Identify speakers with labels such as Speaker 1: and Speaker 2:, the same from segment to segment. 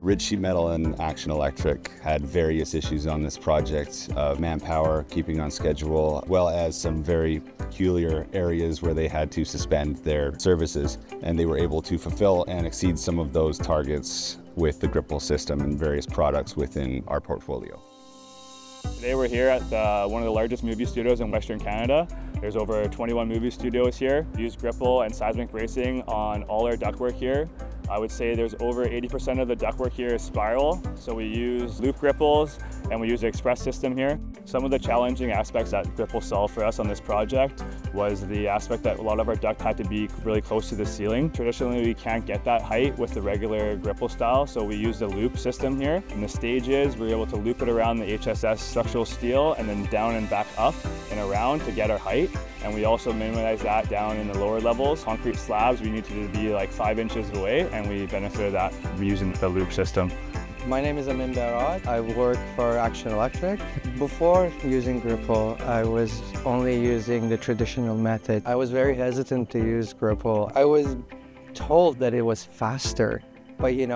Speaker 1: Ridge Sheet Metal and Action Electric had various issues on this project, manpower, keeping on schedule, as well as some very peculiar areas where they had to suspend their services, and they were able to fulfill and exceed some of those targets with the Gripple system and various products within our portfolio.
Speaker 2: Today we're here at one of the largest movie studios in Western Canada. There's over 21 movie studios here. We use Gripple and Seismic bracing on all our ductwork here. I would say there's over 80% of the ductwork here is spiral, so we use loop Gripples and we use the express system here. Some of the challenging aspects that Gripple solved for us on this project was the aspect that a lot of our duct had to be really close to the ceiling. Traditionally, we can't get that height with the regular Gripple style, so we use the loop system here. And the stage is we're able to loop it around the HSS structural steel and then down and back up and around to get our height. And we also minimize that down in the lower levels. Concrete slabs, we need to be like 5 inches away, and we benefited that from using the loop system.
Speaker 3: My name is Amin Barad. I work for Action Electric. Before using Gripple, I was only using the traditional method. I was very hesitant to use Gripple. I was told that it was faster, but you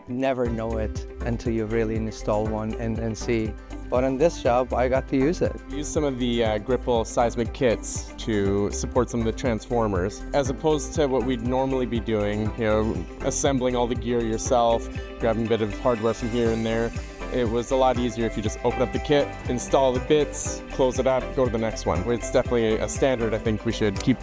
Speaker 3: never know it until you really install one and see. But on this job, I got to use it.
Speaker 4: We use some of the Gripple seismic kits to support some of the transformers, as opposed to what we'd normally be doing, assembling all the gear yourself, grabbing a bit of hardware from here and there. It was a lot easier if you just open up the kit, install the bits, close it up, go to the next one. It's definitely a standard I think we should keep